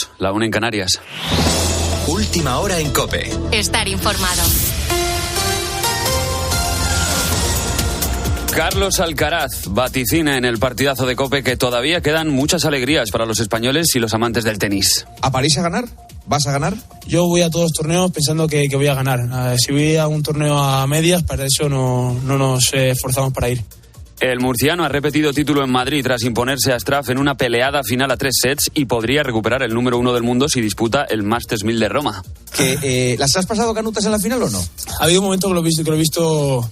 2, la 1 en Canarias. Última hora en COPE. Estar informado. Carlos Alcaraz vaticina en el partidazo de COPE que todavía quedan muchas alegrías para los españoles y los amantes del tenis. ¿A París a ganar? ¿Vas a ganar? Yo voy a todos los torneos pensando que voy a ganar. Si voy a un torneo a medias, para eso no nos esforzamos para ir. El murciano ha repetido título en Madrid tras imponerse a Struff en una peleada final a 3 sets y podría recuperar el número 1 del mundo si disputa el Masters 1000 de Roma. ¿Las has pasado canutas en la final o no? Ha habido un momento que lo he visto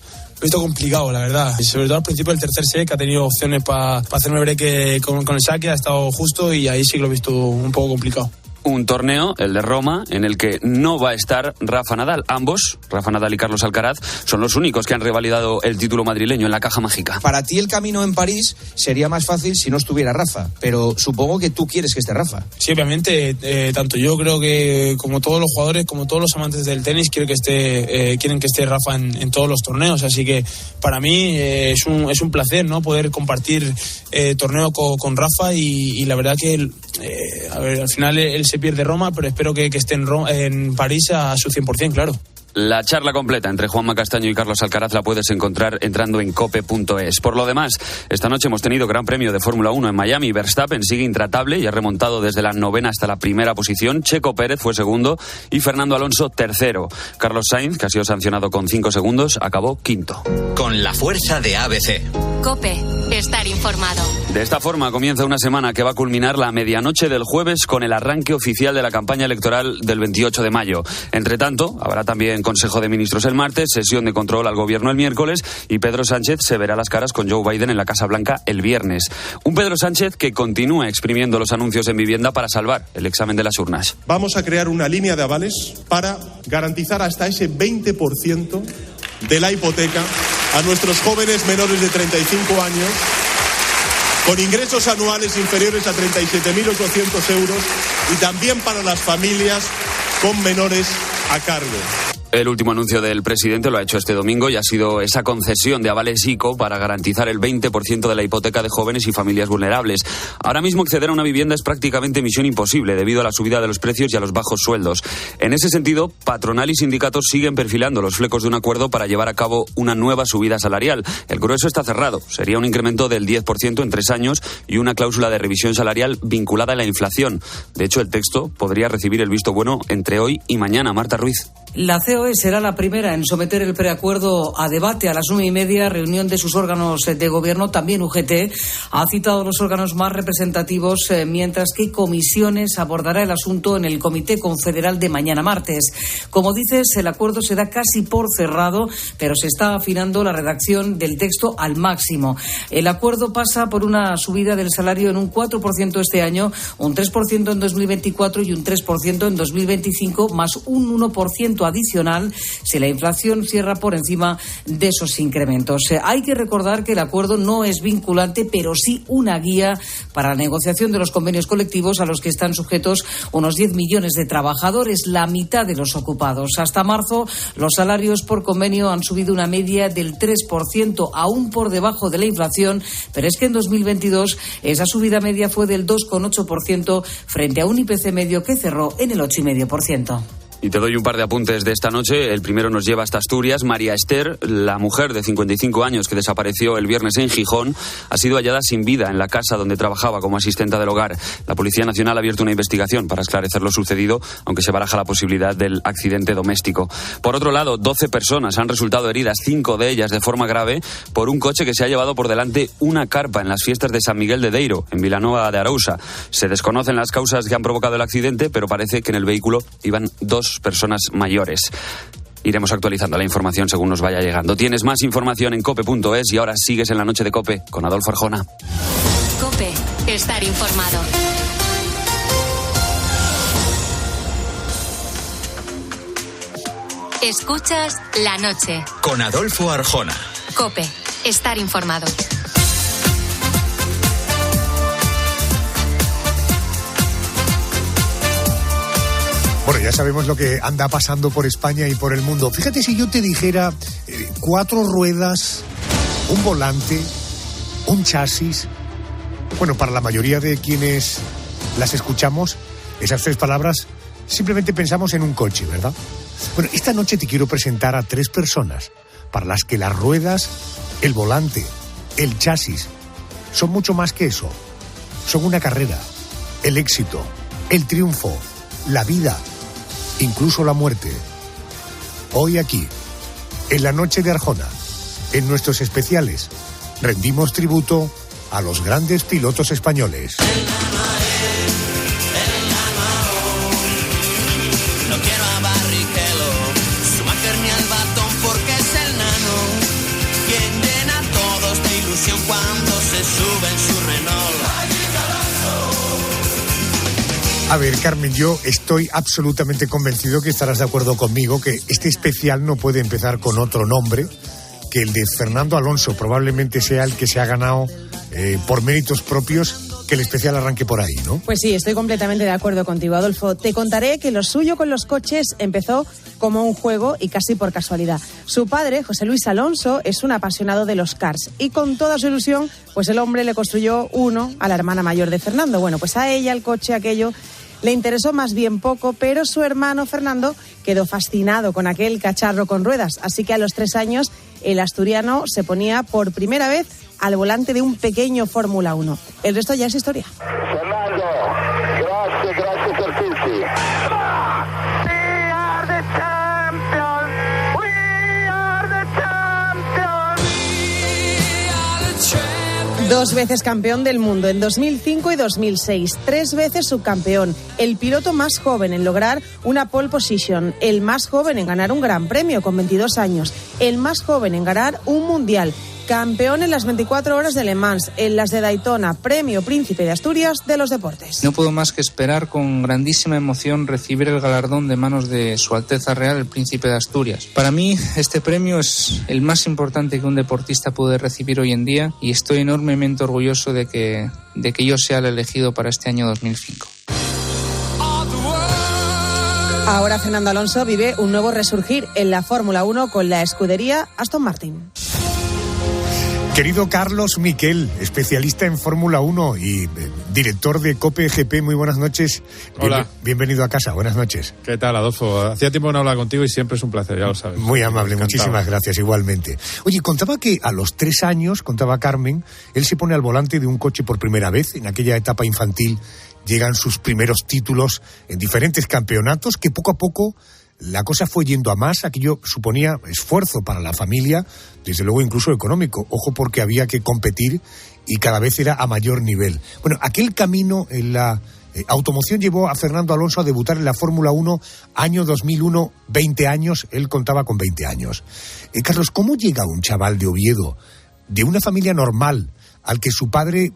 complicado, la verdad. Y sobre todo al principio del tercer set, que ha tenido opciones para hacerme break con el saque, ha estado justo y ahí sí que lo he visto un poco complicado. Un torneo, el de Roma, en el que no va a estar Rafa Nadal. Ambos, Rafa Nadal y Carlos Alcaraz, son los únicos que han revalidado el título madrileño en la caja mágica. Para ti el camino en París sería más fácil si no estuviera Rafa, pero supongo que tú quieres que esté Rafa. Sí, obviamente, tanto yo creo que como todos los jugadores, como todos los amantes del tenis, quieren que esté Rafa en todos los torneos. Así que para mí es un placer, ¿no?, poder compartir torneo con Rafa y la verdad que al final él se pierde Roma, pero espero que esté en París a su 100%, claro. La charla completa entre Juanma Castaño y Carlos Alcaraz la puedes encontrar entrando en cope.es. Por lo demás, esta noche hemos tenido Gran Premio de Fórmula 1 en Miami. Verstappen sigue intratable y ha remontado desde la 9ª hasta la primera posición. Checo Pérez fue segundo y Fernando Alonso tercero. Carlos Sainz, que ha sido sancionado con 5 segundos, acabó quinto. Con la fuerza de ABC. COPE. Estar informado. De esta forma comienza una semana que va a culminar la medianoche del jueves con el arranque oficial de la campaña electoral del 28 de mayo. Entre tanto, habrá también Consejo de Ministros el martes, sesión de control al gobierno el miércoles y Pedro Sánchez se verá las caras con Joe Biden en la Casa Blanca el viernes. Un Pedro Sánchez que continúa exprimiendo los anuncios en vivienda para salvar el examen de las urnas. Vamos a crear una línea de avales para garantizar hasta ese 20% de la hipoteca a nuestros jóvenes menores de 35 años con ingresos anuales inferiores a 37.800 euros y también para las familias con menores a cargo. El último anuncio del presidente lo ha hecho este domingo y ha sido esa concesión de avales ICO para garantizar el 20% de la hipoteca de jóvenes y familias vulnerables. Ahora mismo acceder a una vivienda es prácticamente misión imposible debido a la subida de los precios y a los bajos sueldos. En ese sentido, patronal y sindicatos siguen perfilando los flecos de un acuerdo para llevar a cabo una nueva subida salarial. El grueso está cerrado. Sería un incremento del 10% en 3 años y una cláusula de revisión salarial vinculada a la inflación. De hecho, el texto podría recibir el visto bueno entre hoy y mañana. Marta Ruiz. La COE será la primera en someter el preacuerdo a debate a las 9:30, reunión de sus órganos de gobierno. También UGT ha citado los órganos más representativos, mientras que Comisiones abordará el asunto en el Comité Confederal de mañana martes. Como dices, el acuerdo se da casi por cerrado, pero se está afinando la redacción del texto al máximo. El acuerdo pasa por una subida del salario en un 4% este año, un 3% en 2024 y un 3% en 2025, más un 1% adicional si la inflación cierra por encima de esos incrementos. Hay que recordar que el acuerdo no es vinculante, pero sí una guía para la negociación de los convenios colectivos a los que están sujetos unos 10 millones de trabajadores, la mitad de los ocupados. Hasta marzo, los salarios por convenio han subido una media del 3%, aún por debajo de la inflación, pero es que en 2022 esa subida media fue del 2,8% frente a un IPC medio que cerró en el 8,5%. Y te doy un par de apuntes de esta noche. El primero nos lleva hasta Asturias. María Esther, la mujer de 55 años que desapareció el viernes en Gijón, ha sido hallada sin vida en la casa donde trabajaba como asistenta del hogar. La Policía Nacional ha abierto una investigación para esclarecer lo sucedido, aunque se baraja la posibilidad del accidente doméstico. Por otro lado, 12 personas han resultado heridas, 5 de ellas de forma grave, por un coche que se ha llevado por delante una carpa en las fiestas de San Miguel de Deiro, en Vilanova de Arousa. Se desconocen las causas que han provocado el accidente, pero parece que en el vehículo iban 2 personas mayores. Iremos actualizando la información según nos vaya llegando. Tienes más información en cope.es y ahora sigues en la noche de COPE con Adolfo Arjona. COPE. Estar informado. Escuchas la noche. Con Adolfo Arjona. COPE. Estar informado. Bueno, ya sabemos lo que anda pasando por España y por el mundo. Fíjate si yo te dijera 4 ruedas, un volante, un chasis. Bueno, para la mayoría de quienes las escuchamos, esas 3 palabras, simplemente pensamos en un coche, ¿verdad? Bueno, esta noche te quiero presentar a 3 personas para las que las ruedas, el volante, el chasis, son mucho más que eso. Son una carrera, el éxito, el triunfo, la vida, incluso la muerte. Hoy aquí, en la noche de Arjona, en nuestros especiales, rendimos tributo a los grandes pilotos españoles. No quiero a Barrichello, Schumacher ni al Batón, porque es el nano quien llena a todos de ilusión cuando se sube en su Renault. A ver, Carmen, yo estoy absolutamente convencido que estarás de acuerdo conmigo que este especial no puede empezar con otro nombre que el de Fernando Alonso. Probablemente sea el que se ha ganado por méritos propios que el especial arranque por ahí, ¿no? Pues sí, estoy completamente de acuerdo contigo, Adolfo. Te contaré que lo suyo con los coches empezó como un juego y casi por casualidad. Su padre, José Luis Alonso, es un apasionado de los cars y con toda su ilusión, pues el hombre le construyó uno a la hermana mayor de Fernando. Bueno, pues a ella el coche aquello le interesó más bien poco, pero su hermano Fernando quedó fascinado con aquel cacharro con ruedas. Así que a los 3 años el asturiano se ponía por primera vez al volante de un pequeño Fórmula 1. El resto ya es historia. Fernando, gracias per tutti. We are the champions. We are the champions. We are the champions. 2 veces campeón del mundo en 2005 y 2006, 3 veces subcampeón, el piloto más joven en lograr una pole position, el más joven en ganar un gran premio con 22 años, el más joven en ganar un mundial, campeón en las 24 horas de Le Mans, en las de Daytona, premio Príncipe de Asturias de los deportes. No puedo más que esperar con grandísima emoción recibir el galardón de manos de Su Alteza Real, el Príncipe de Asturias. Para mí, este premio es el más importante que un deportista puede recibir hoy en día y estoy enormemente orgulloso de que yo sea el elegido para este año 2005. Ahora Fernando Alonso vive un nuevo resurgir en la Fórmula 1 con la escudería Aston Martin. Querido Carlos Miquel, especialista en Fórmula 1 y director de COPE GP, muy buenas noches. Hola. Bienvenido a casa, buenas noches. ¿Qué tal, Adolfo? Hacía tiempo que no hablaba contigo y siempre es un placer, ya lo sabes. Muy amable, muchísimas gracias, igualmente. Oye, contaba que a los 3 años, contaba Carmen, él se pone al volante de un coche por primera vez. En aquella etapa infantil llegan sus primeros títulos en diferentes campeonatos, que poco a poco la cosa fue yendo a más. Aquello suponía esfuerzo para la familia, desde luego incluso económico. Ojo, porque había que competir y cada vez era a mayor nivel. Bueno, aquel camino en la automoción llevó a Fernando Alonso a debutar en la Fórmula 1 año 2001, 20 años, él contaba con 20 años. Carlos, ¿cómo llega un chaval de Oviedo, de una familia normal, al que su padre,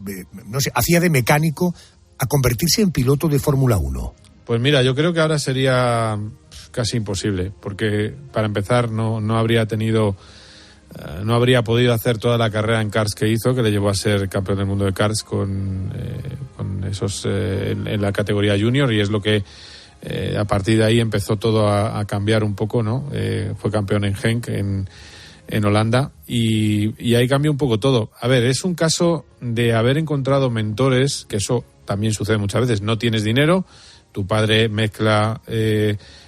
hacía de mecánico, a convertirse en piloto de Fórmula 1? Pues mira, yo creo que ahora sería casi imposible, porque para empezar no habría podido hacer toda la carrera en karts que hizo, que le llevó a ser campeón del mundo de karts con esos en la categoría junior, y es lo que a partir de ahí empezó todo a cambiar un poco, ¿no? Fue campeón en Genk, en Holanda, y ahí cambió un poco todo. A ver, es un caso de haber encontrado mentores, que eso también sucede muchas veces. No tienes dinero, tu padre mezcla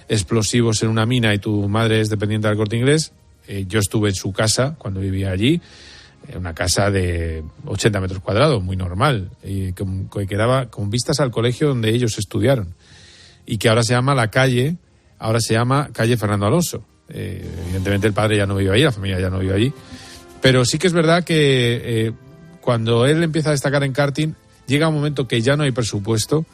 explosivos en una mina y tu madre es dependiente del Corte Inglés. Yo estuve en su casa cuando vivía allí, una casa de 80 metros cuadrados, muy normal, y que quedaba con vistas al colegio donde ellos estudiaron, y que ahora se llama calle Fernando Alonso. Evidentemente el padre ya no vive allí, la familia ya no vive allí, pero sí que es verdad que cuando él empieza a destacar en karting, llega un momento que ya no hay presupuesto,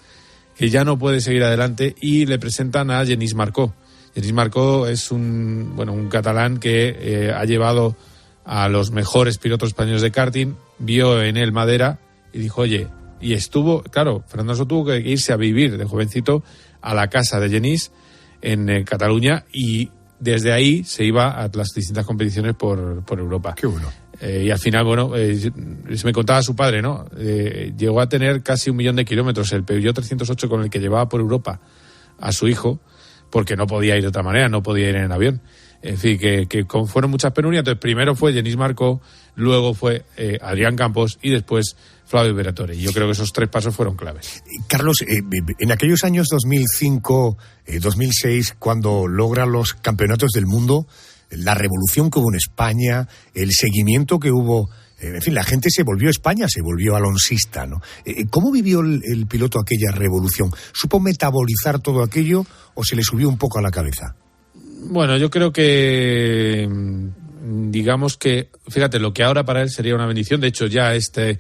que ya no puede seguir adelante, y le presentan a Genís Marcó. Genís Marcó es un catalán que ha llevado a los mejores pilotos españoles de karting, vio en él madera y dijo, oye, y estuvo, claro, Fernando Alonso tuvo que irse a vivir de jovencito a la casa de Genís en Cataluña, y desde ahí se iba a las distintas competiciones por Europa. Qué bueno. Y al final, se me contaba su padre, ¿no? Llegó a tener casi 1 millón de kilómetros el Peugeot 308 con el que llevaba por Europa a su hijo, porque no podía ir de otra manera, no podía ir en avión. En fin, que fueron muchas penurias. Entonces, primero fue Genís Marcó, luego fue Adrián Campos y después Flavio Briatore. Y yo creo que esos 3 pasos fueron claves. Carlos, en aquellos años 2005, 2006, cuando logran los campeonatos del mundo, la revolución que hubo en España, el seguimiento que hubo, en fin, la gente se volvió a España, se volvió alonsista, ¿no? ¿Cómo vivió el piloto aquella revolución? ¿Supo metabolizar todo aquello o se le subió un poco a la cabeza? Bueno, yo creo que, digamos que, fíjate, lo que ahora para él sería una bendición, de hecho ya este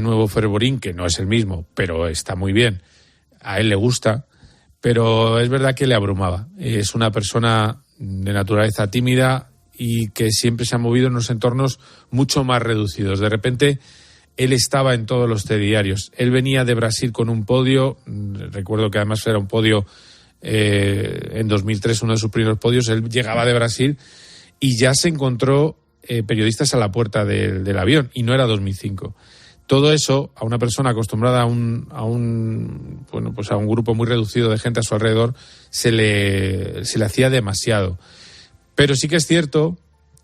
nuevo Fervorín, que no es el mismo, pero está muy bien, a él le gusta, pero es verdad que le abrumaba. Es una persona de naturaleza tímida y que siempre se ha movido en unos entornos mucho más reducidos. De repente, él estaba en todos los telediarios. Él venía de Brasil con un podio, recuerdo que además era un podio en 2003, uno de sus primeros podios. Él llegaba de Brasil y ya se encontró periodistas a la puerta del avión, y no era 2005. Todo eso, a una persona acostumbrada a un grupo muy reducido de gente a su alrededor, se le hacía demasiado. Pero sí que es cierto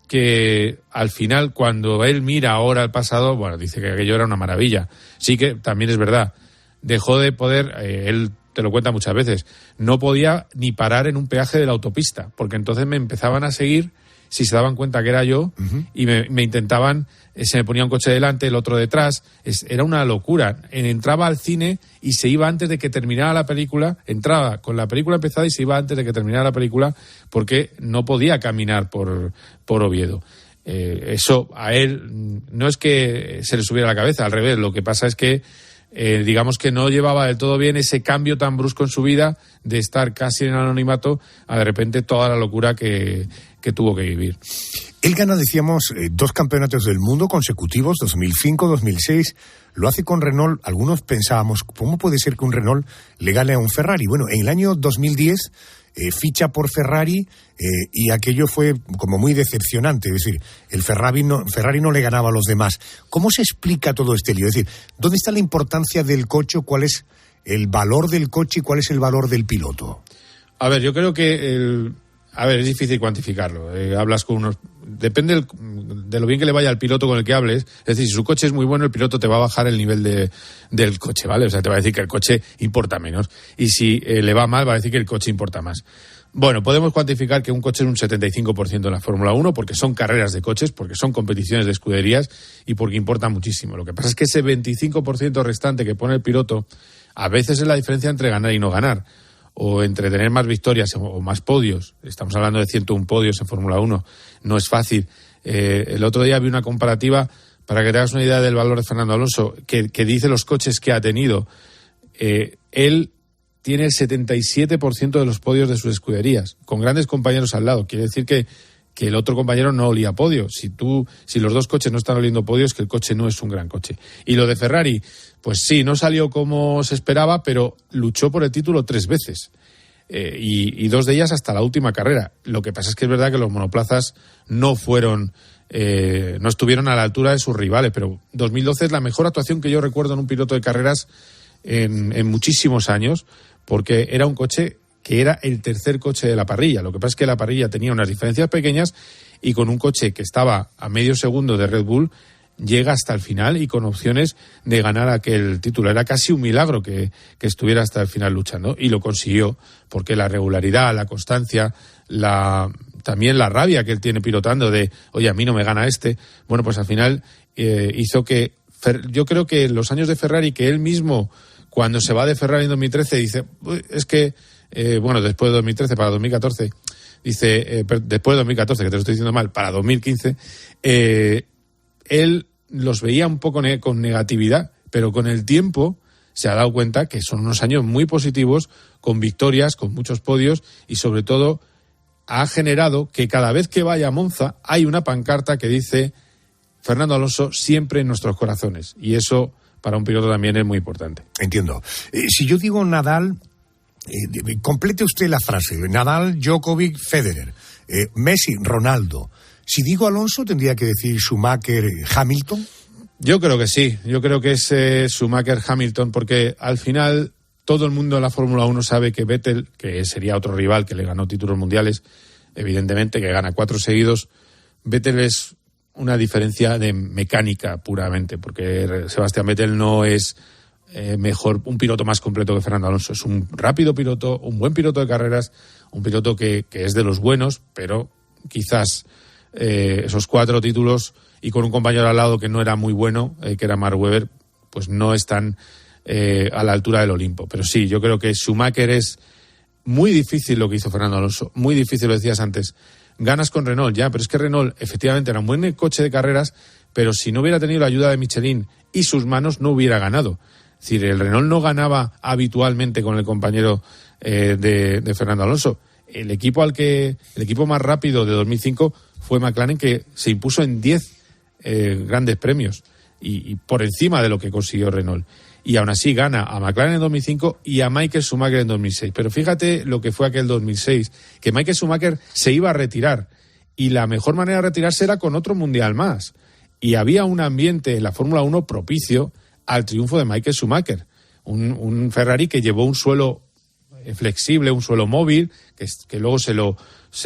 que al final, cuando él mira ahora al pasado, bueno, dice que aquello era una maravilla. Sí que también es verdad, dejó de poder, él te lo cuenta muchas veces, no podía ni parar en un peaje de la autopista, porque entonces me empezaban a seguir si se daban cuenta que era yo, y me intentaban, se me ponía un coche delante, el otro detrás, era una locura. Entraba al cine y se iba antes de que terminara la película, entraba con la película empezada y se iba antes de que terminara la película, porque no podía caminar por Oviedo. Eso a él no es que se le subiera a la cabeza, al revés, lo que pasa es que digamos que no llevaba del todo bien ese cambio tan brusco en su vida de estar casi en el anonimato a de repente toda la locura que tuvo que vivir. Él gana, decíamos, 2 campeonatos del mundo consecutivos, 2005, 2006. Lo hace con Renault. Algunos pensábamos, ¿cómo puede ser que un Renault le gane a un Ferrari? Bueno, en el año 2010 ficha por Ferrari y aquello fue como muy decepcionante. Es decir, el Ferrari no le ganaba a los demás. ¿Cómo se explica todo este lío? Es decir, ¿dónde está la importancia del coche? ¿Cuál es el valor del coche y cuál es el valor del piloto? A ver, yo creo que es difícil cuantificarlo. Hablas con unos... Depende de lo bien que le vaya al piloto con el que hables. Es decir, si su coche es muy bueno, el piloto te va a bajar el nivel del coche, ¿vale? O sea, te va a decir que el coche importa menos. Y si le va mal, va a decir que el coche importa más. Bueno, podemos cuantificar que un coche es un 75% en la Fórmula 1 porque son carreras de coches, porque son competiciones de escuderías y porque importa muchísimo. Lo que pasa es que ese 25% restante que pone el piloto a veces es la diferencia entre ganar y no ganar, o entre tener más victorias o más podios. Estamos hablando de 101 podios en Fórmula 1. No es fácil. El otro día vi una comparativa, para que te hagas una idea del valor de Fernando Alonso, que dice los coches que ha tenido. Él tiene el 77% de los podios de sus escuderías, con grandes compañeros al lado. Quiere decir que el otro compañero no olía podio. Si los dos coches no están oliendo podios, que el coche no es un gran coche. Y lo de Ferrari, pues sí, no salió como se esperaba, pero luchó por el título 3 veces. Y 2 de ellas hasta la última carrera. Lo que pasa es que es verdad que los monoplazas no estuvieron a la altura de sus rivales, pero 2012 es la mejor actuación que yo recuerdo en un piloto de carreras en muchísimos años, porque era un coche que era el tercer coche de la parrilla. Lo que pasa es que la parrilla tenía unas diferencias pequeñas y con un coche que estaba a medio segundo de Red Bull llega hasta el final y con opciones de ganar aquel título. Era casi un milagro que estuviera hasta el final luchando, y lo consiguió porque la regularidad, la constancia, también la rabia que él tiene pilotando de, oye, a mí no me gana bueno, pues al final hizo que... Yo creo que en los años de Ferrari, que él mismo, cuando se va de Ferrari en 2013, dice, es que después de 2013 para 2014, dice, después de 2014, que te lo estoy diciendo mal, para 2015, él los veía un poco con negatividad, pero con el tiempo se ha dado cuenta que son unos años muy positivos, con victorias, con muchos podios, y sobre todo ha generado que cada vez que vaya a Monza hay una pancarta que dice Fernando Alonso siempre en nuestros corazones, y eso para un piloto también es muy importante. Entiendo. Si yo digo Nadal, complete usted la frase. Nadal, Djokovic, Federer, Messi, Ronaldo. Si digo Alonso, ¿tendría que decir Schumacher, Hamilton? Yo creo que sí. Yo creo que es Schumacher, Hamilton, porque al final todo el mundo en la Fórmula 1 sabe que Vettel, que sería otro rival que le ganó títulos mundiales, evidentemente, que gana 4 seguidos. Vettel es una diferencia de mecánica puramente, porque Sebastián Vettel no es mejor, un piloto más completo que Fernando Alonso. Es un rápido piloto, un buen piloto de carreras, un piloto que es de los buenos, pero quizás esos 4 títulos y con un compañero al lado que no era muy bueno, que era Mark Webber, pues no están a la altura del Olimpo. Pero sí, yo creo que Schumacher es muy difícil lo que hizo Fernando Alonso, muy difícil, lo decías antes. Ganas con Renault, ya, pero es que Renault efectivamente era un buen coche de carreras, pero si no hubiera tenido la ayuda de Michelin y sus manos, no hubiera ganado. Es decir, el Renault no ganaba habitualmente con el compañero de Fernando Alonso. El equipo más rápido de 2005 fue McLaren, que se impuso en 10 grandes premios y por encima de lo que consiguió Renault. Y aún así gana a McLaren en 2005 y a Michael Schumacher en 2006. Pero fíjate lo que fue aquel 2006, que Michael Schumacher se iba a retirar y la mejor manera de retirarse era con otro mundial más. Y había un ambiente en la Fórmula 1 propicio al triunfo de Michael Schumacher. Un Ferrari que llevó un suelo flexible, un suelo móvil, que luego se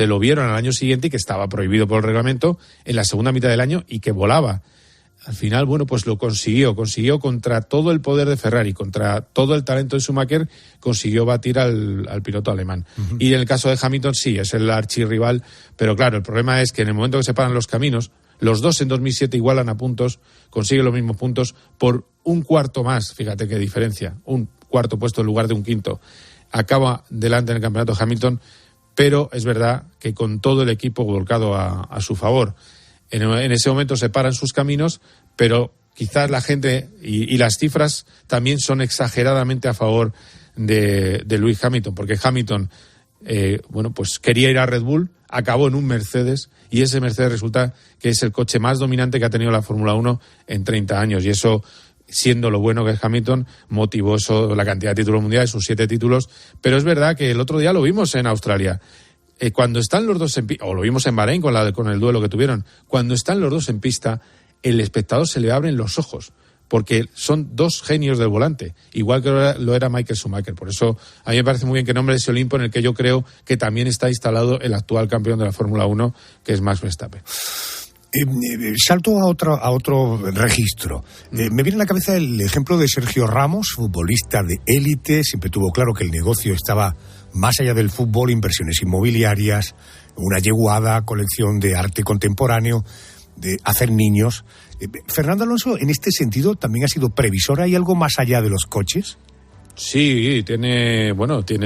lo vieron al año siguiente y que estaba prohibido por el reglamento en la segunda mitad del año y que volaba. Al final, bueno, pues lo consiguió contra todo el poder de Ferrari, contra todo el talento de Schumacher, consiguió batir al piloto alemán. Uh-huh. Y en el caso de Hamilton, sí, es el archirrival, pero claro, el problema es que en el momento que se paran los caminos, los dos en 2007 igualan a puntos, consiguen los mismos puntos por un cuarto más, fíjate qué diferencia, un cuarto puesto en lugar de un quinto. Acaba delante en el campeonato Hamilton, pero es verdad que con todo el equipo volcado a su favor. En ese momento se paran sus caminos, pero quizás la gente y las cifras también son exageradamente a favor de Lewis Hamilton, porque Hamilton pues quería ir a Red Bull, acabó en un Mercedes, y ese Mercedes resulta que es el coche más dominante que ha tenido la Fórmula 1 en 30 años, y eso, siendo lo bueno que es Hamilton, motivó la cantidad de títulos mundiales, sus 7 títulos. Pero es verdad que el otro día lo vimos en Australia. Cuando están los dos en pista, o lo vimos en Bahrein con el duelo que tuvieron, cuando están los dos en pista, el espectador se le abren los ojos, porque son dos genios del volante, igual que lo era Michael Schumacher. Por eso a mí me parece muy bien que nombre ese Olimpo en el que yo creo que también está instalado el actual campeón de la Fórmula 1, que es Max Verstappen. Salto a otro registro. Me viene a la cabeza el ejemplo de Sergio Ramos, futbolista de élite. Siempre tuvo claro que el negocio estaba más allá del fútbol, inversiones inmobiliarias, una yeguada, colección de arte contemporáneo, de hacer niños. Fernando Alonso, en este sentido, también ha sido previsor. ¿Hay algo más allá de los coches? Sí, tiene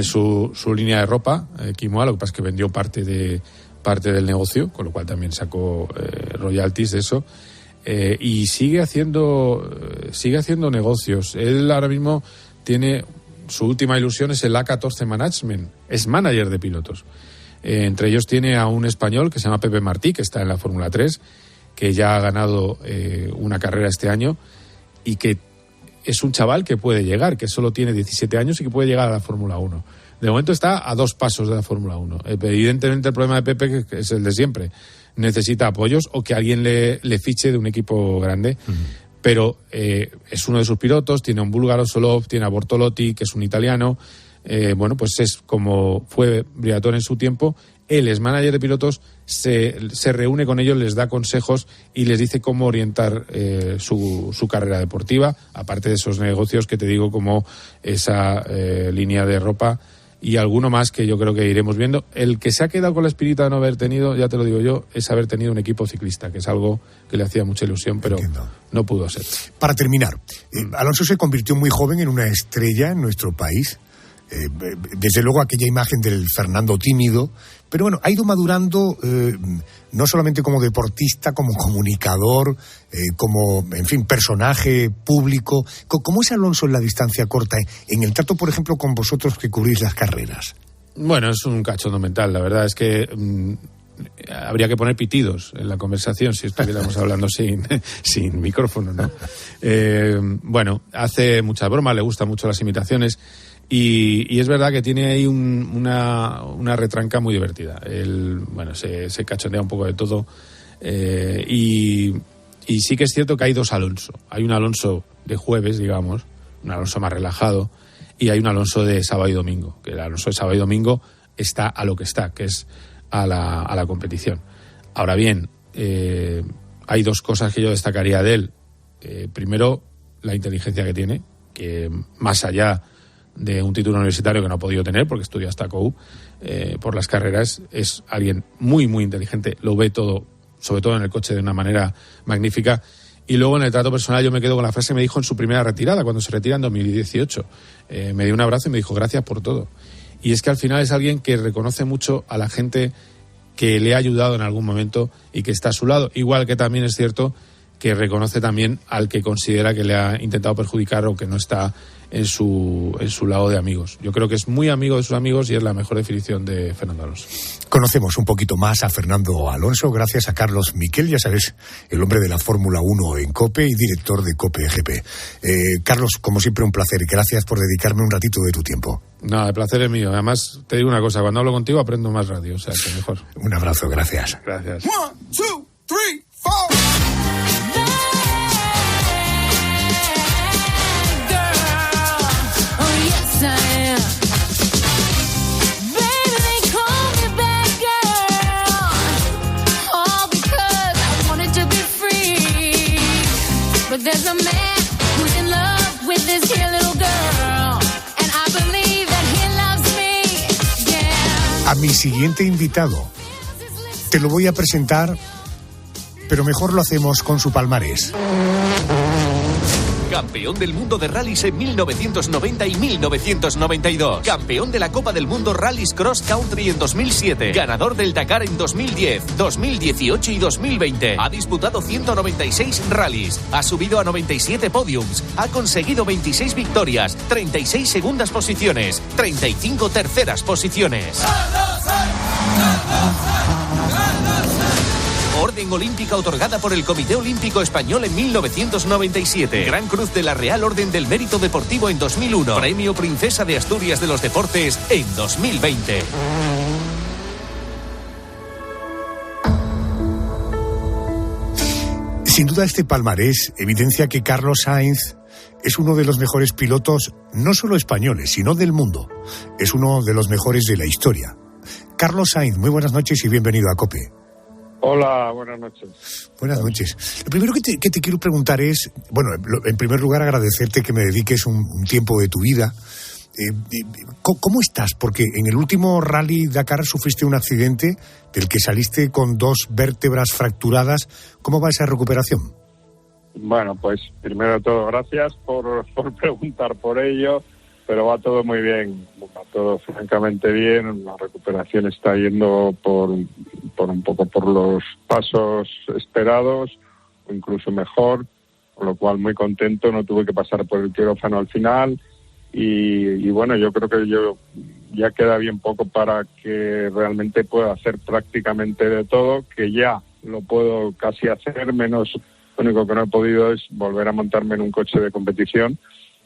su línea de ropa, Kimoa, lo que pasa es que vendió parte del negocio, con lo cual también sacó royalties de eso, y sigue haciendo negocios. Él ahora mismo tiene, su última ilusión es el A14 Management, es manager de pilotos. Entre ellos tiene a un español que se llama Pepe Martí, que está en la Fórmula 3, que ya ha ganado una carrera este año, y que es un chaval que puede llegar, que solo tiene 17 años y que puede llegar a la Fórmula 1. De momento está a 2 pasos de la Fórmula 1. Evidentemente el problema de Pepe es el de siempre. Necesita apoyos o que alguien le fiche de un equipo grande. Uh-huh. Pero es uno de sus pilotos, tiene a un búlgaro, Solov, tiene a Bortolotti, que es un italiano. Pues es como fue Briatore en su tiempo. Él es manager de pilotos, se reúne con ellos, les da consejos y les dice cómo orientar su carrera deportiva, aparte de esos negocios que te digo, como esa línea de ropa y alguno más que yo creo que iremos viendo. El que se ha quedado con la espinita de no haber tenido, ya te lo digo yo, es haber tenido un equipo ciclista, que es algo que le hacía mucha ilusión, pero no pudo ser. Para terminar, Alonso se convirtió muy joven en una estrella en nuestro país. Desde luego aquella imagen del Fernando tímido, pero bueno, ha ido madurando no solamente como deportista, como comunicador, como, en fin, personaje público. ¿Cómo es Alonso en la distancia corta, en el trato, por ejemplo, con vosotros que cubrís las carreras? Bueno, es un cachondo mental, la verdad es que habría que poner pitidos en la conversación si estuviéramos hablando sin micrófono, ¿no? Hace muchas bromas, le gustan mucho las imitaciones. Y es verdad que tiene ahí una retranca muy divertida. Él, se cachondea un poco de todo. Y sí que es cierto que hay 2 Alonso. Hay un Alonso de jueves, digamos, un Alonso más relajado, y hay un Alonso de sábado y domingo. Que el Alonso de sábado y domingo está a lo que está, que es a la competición. Ahora bien, hay dos cosas que yo destacaría de él. Primero, la inteligencia que tiene, que más allá de un título universitario que no ha podido tener porque estudia hasta COU por las carreras, es alguien muy, muy inteligente, lo ve todo, sobre todo en el coche, de una manera magnífica. Y luego en el trato personal yo me quedo con la frase que me dijo en su primera retirada, cuando se retira en 2018. Me dio un abrazo y me dijo gracias por todo. Y es que al final es alguien que reconoce mucho a la gente que le ha ayudado en algún momento y que está a su lado. Igual que también es cierto que reconoce también al que considera que le ha intentado perjudicar o que no está en su lado de amigos. Yo creo que es muy amigo de sus amigos y es la mejor definición de Fernando Alonso. Conocemos un poquito más a Fernando Alonso gracias a Carlos Miquel, ya sabes, el hombre de la Fórmula 1 en COPE y director de COPE GP. Carlos, como siempre, un placer. Gracias por dedicarme un ratito de tu tiempo. No, el placer es mío. Además, te digo una cosa, cuando hablo contigo aprendo más radio, o sea, que mejor. Un abrazo, gracias. Gracias. 1, 2, 3, 4. There's a man who's in love with this here little girl, and I believe that he loves me, yeah. A mi siguiente invitado te lo voy a presentar, pero mejor lo hacemos con su palmarés. Campeón del mundo de rallies en 1990 y 1992. Campeón de la Copa del Mundo Rallies Cross Country en 2007. Ganador del Dakar en 2010, 2018 y 2020. Ha disputado 196 rallies. Ha subido a 97 podiums. Ha conseguido 26 victorias, 36 segundas posiciones, 35 terceras posiciones. Orden Olímpica otorgada por el Comité Olímpico Español en 1997. Gran Cruz de la Real Orden del Mérito Deportivo en 2001. Premio Princesa de Asturias de los Deportes en 2020. Sin duda este palmarés evidencia que Carlos Sainz es uno de los mejores pilotos, no solo españoles, sino del mundo. Es uno de los mejores de la historia. Carlos Sainz, muy buenas noches y bienvenido a COPE. Hola, buenas noches. Buenas noches. Lo primero que te quiero preguntar es, bueno, en primer lugar agradecerte que me dediques un tiempo de tu vida. ¿Cómo estás? Porque en el último Rally Dakar sufriste un accidente del que saliste con 2 vértebras fracturadas. ¿Cómo va esa recuperación? Bueno, pues primero de todo, gracias por preguntar por ello, pero va todo muy bien, va todo francamente bien. La recuperación está yendo por un poco por los pasos esperados, o incluso mejor, con lo cual muy contento. No tuve que pasar por el quirófano al final y bueno, yo creo que ya queda bien poco para que realmente pueda hacer prácticamente de todo, que ya lo puedo casi hacer, menos lo único que no he podido es volver a montarme en un coche de competición,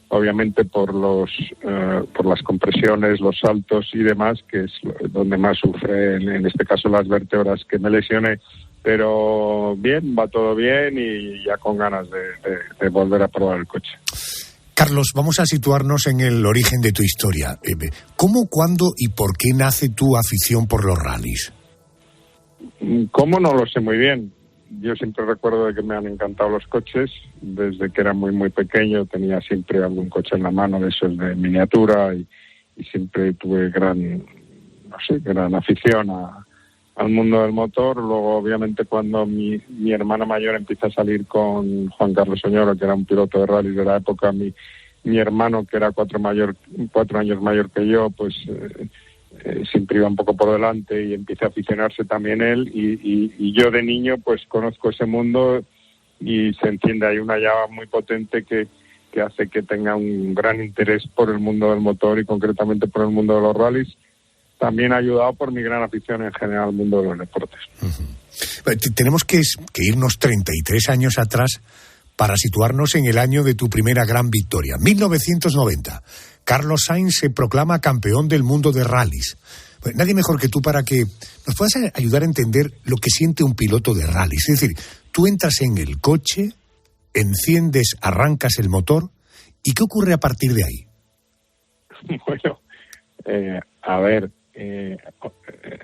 obviamente por las compresiones, los saltos y demás, que es donde más sufre en este caso las vértebras que me lesioné. Pero bien, va todo bien y ya con ganas de volver a probar el coche. Carlos, vamos a situarnos en el origen de tu historia. ¿Cómo, cuándo y por qué nace tu afición por los rallies? ¿Cómo? No lo sé muy bien. Yo siempre recuerdo de que me han encantado los coches. Desde que era muy, muy pequeño tenía siempre algún coche en la mano de esos de miniatura y siempre tuve gran afición al mundo del motor. Luego, obviamente, cuando mi hermana mayor empieza a salir con Juan Carlos Oñoro, que era un piloto de rally de la época, mi hermano, que era 4 años mayor que yo, pues siempre iba un poco por delante y empieza a aficionarse también él y yo de niño pues conozco ese mundo y se enciende ahí una llama muy potente que hace que tenga un gran interés por el mundo del motor y concretamente por el mundo de los rallies, también ayudado por mi gran afición en general al mundo de los deportes. Uh-huh. Tenemos que irnos 33 años atrás para situarnos en el año de tu primera gran victoria, 1990. Carlos Sainz se proclama campeón del mundo de rallies. Pues nadie mejor que tú para que nos puedas ayudar a entender lo que siente un piloto de rallies. Es decir, tú entras en el coche, enciendes, arrancas el motor, ¿y qué ocurre a partir de ahí? Bueno, a ver,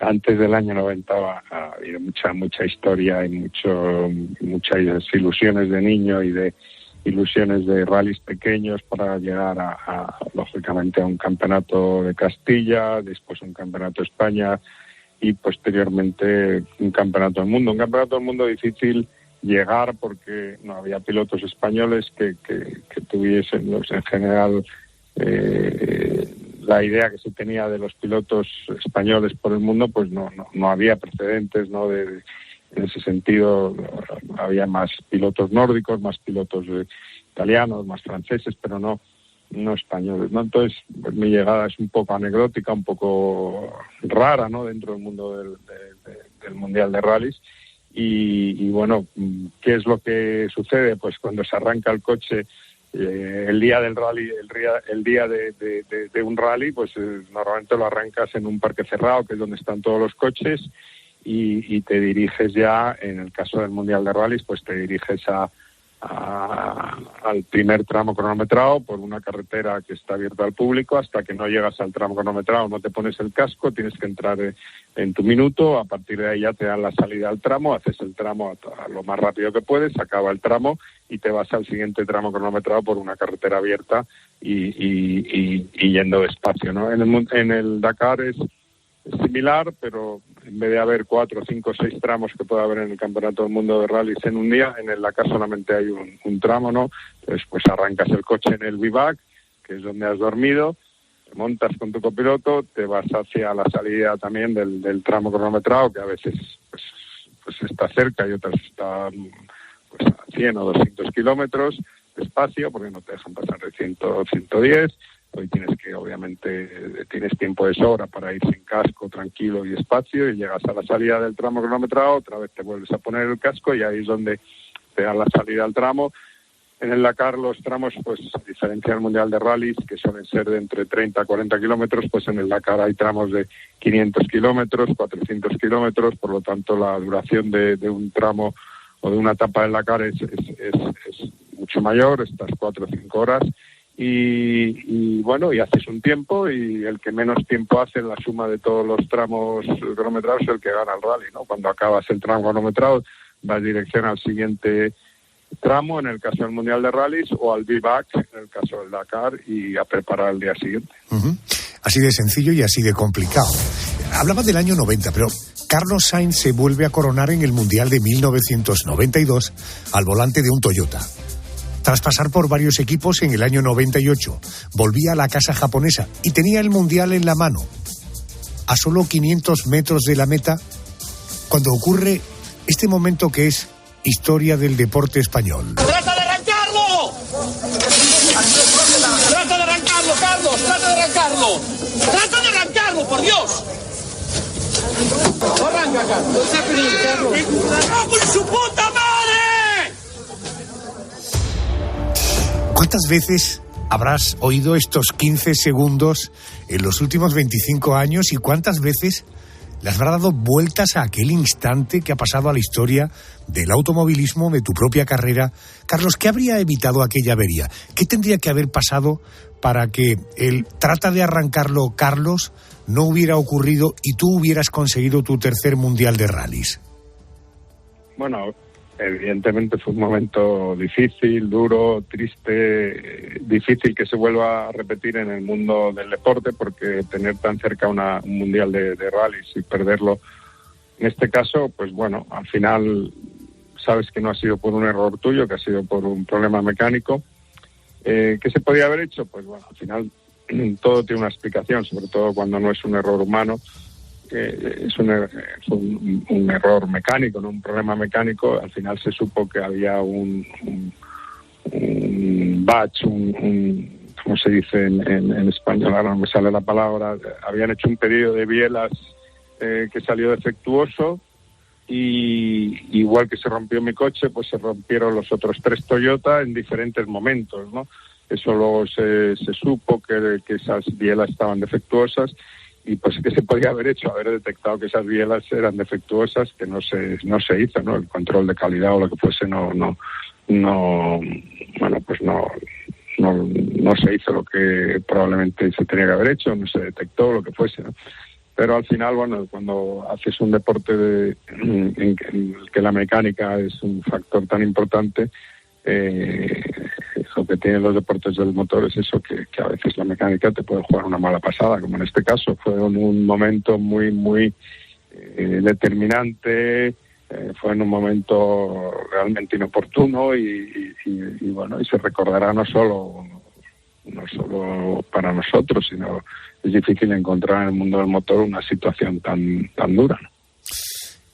antes del año 90 ha habido mucha historia y muchas ilusiones de niño y de ilusiones de rallies pequeños para llegar lógicamente a un campeonato de Castilla, después un campeonato de España y posteriormente un campeonato del mundo. Un campeonato del mundo difícil llegar porque no había pilotos españoles que tuviesen en general la idea que se tenía de los pilotos españoles por el mundo, pues no había precedentes, ¿no? En ese sentido había más pilotos nórdicos, más pilotos italianos, más franceses, pero no españoles, ¿no? Entonces, pues mi llegada es un poco anecdótica, un poco rara, ¿no? Dentro del mundo del Mundial de Rallys. Y bueno, ¿qué es lo que sucede? Pues cuando se arranca el coche el día del rally, el día de un rally, pues normalmente lo arrancas en un parque cerrado, que es donde están todos los coches, y te diriges ya, en el caso del Mundial de Rallys, pues te diriges al primer tramo cronometrado por una carretera que está abierta al público. Hasta que no llegas al tramo cronometrado no te pones el casco, tienes que entrar en tu minuto. A partir de ahí ya te dan la salida al tramo, haces el tramo a lo más rápido que puedes, acaba el tramo y te vas al siguiente tramo cronometrado por una carretera abierta y yendo despacio, ¿no? En el Dakar es similar, pero en vez de haber 4, 5, 6 tramos que puede haber en el Campeonato del Mundo de Rallys en un día, en el Dakar solamente hay un tramo, ¿no? Entonces, pues arrancas el coche en el bivac, que es donde has dormido, te montas con tu copiloto, te vas hacia la salida también del tramo cronometrado, que a veces pues está cerca y otras está pues a 100 o 200 kilómetros, despacio, porque no te dejan pasar de 100 o 110. Hoy tienes tiempo de sobra para ir sin casco, tranquilo y despacio, y llegas a la salida del tramo cronometrado, otra vez te vuelves a poner el casco y ahí es donde te dan la salida al tramo. En el Dakar los tramos, pues a diferencia del Mundial de Rallys, que suelen ser de entre 30 a 40 kilómetros, pues en el Dakar hay tramos de 500 kilómetros, 400 kilómetros, por lo tanto la duración de un tramo o de una etapa del Dakar es mucho mayor, estas 4 o 5 horas. Y bueno, y haces un tiempo, y el que menos tiempo hace en la suma de todos los tramos cronometrados es el que gana el rally, ¿no? Cuando acabas el tramo cronometrado vas dirección al siguiente tramo, en el caso del Mundial de Rallys, o al bivac, en el caso del Dakar, y a preparar el día siguiente. Uh-huh. Así de sencillo y así de complicado. Hablaba del año 90, pero Carlos Sainz se vuelve a coronar en el Mundial de 1992 al volante de un Toyota. Tras pasar por varios equipos en el año 98, volvía a la casa japonesa y tenía el Mundial en la mano. A solo 500 metros de la meta, cuando ocurre este momento que es historia del deporte español. ¡Trata de arrancarlo! ¡Trata de arrancarlo, Carlos! ¡Trata de arrancarlo! ¡Trata de arrancarlo, por Dios! ¡Arranca, Carlos! ¡No, por su puta madre! ¿Cuántas veces habrás oído estos 15 segundos en los últimos 25 años y cuántas veces le habrá dado vueltas a aquel instante que ha pasado a la historia del automovilismo, de tu propia carrera? Carlos, ¿qué habría evitado aquella avería? ¿Qué tendría que haber pasado para que el trata de arrancarlo, Carlos, no hubiera ocurrido y tú hubieras conseguido tu tercer Mundial de Rallys? Bueno, evidentemente fue un momento difícil, duro, triste, difícil que se vuelva a repetir en el mundo del deporte, porque tener tan cerca un mundial de rallies y perderlo, en este caso, pues bueno, al final sabes que no ha sido por un error tuyo, que ha sido por un problema mecánico. ¿Qué se podía haber hecho? Pues bueno, al final todo tiene una explicación, sobre todo cuando no es un error humano. Es un error mecánico, no un problema mecánico. Al final se supo que había un batch, ¿cómo se dice en español? Ahora no me sale la palabra. Habían hecho un pedido de bielas que salió defectuoso, y igual que se rompió mi coche, pues se rompieron los otros 3 Toyota en diferentes momentos, ¿no? Eso luego se supo que esas bielas estaban defectuosas. Y pues ¿qué se podía haber hecho? Haber detectado que esas bielas eran defectuosas, que no se hizo, ¿no? El control de calidad o lo que fuese no se hizo lo que probablemente se tenía que haber hecho, no se detectó, lo que fuese, ¿no? Pero al final, bueno, cuando haces un deporte en el que la mecánica es un factor tan importante, lo que tienen los deportes del motor es eso, que a veces la mecánica te puede jugar una mala pasada, como en este caso. Fue en un momento muy determinante, fue en un momento realmente inoportuno y bueno, y se recordará no solo para nosotros, sino es difícil encontrar en el mundo del motor una situación tan dura, ¿no?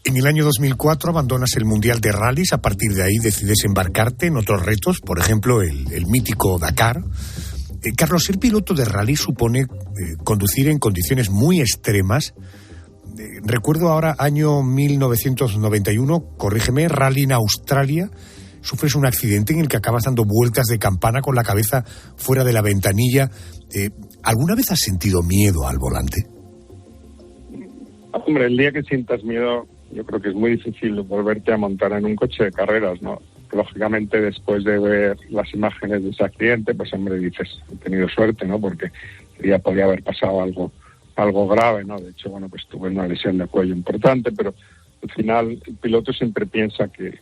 En el año 2004 abandonas el Mundial de Rallys. A partir de ahí decides embarcarte en otros retos, por ejemplo el mítico Dakar. Carlos, ser piloto de rally supone conducir en condiciones muy extremas. Recuerdo ahora, año 1991, corrígeme, rally en Australia. Sufres un accidente en el que acabas dando vueltas de campana con la cabeza fuera de la ventanilla. ¿Alguna vez has sentido miedo al volante? Hombre, el día que sientas miedo, yo creo que es muy difícil volverte a montar en un coche de carreras, ¿no? Lógicamente, después de ver las imágenes de ese accidente, pues hombre, dices, he tenido suerte, ¿no? Porque ya podía haber pasado algo grave, ¿no? De hecho, bueno, pues tuve una lesión de cuello importante, pero al final el piloto siempre piensa que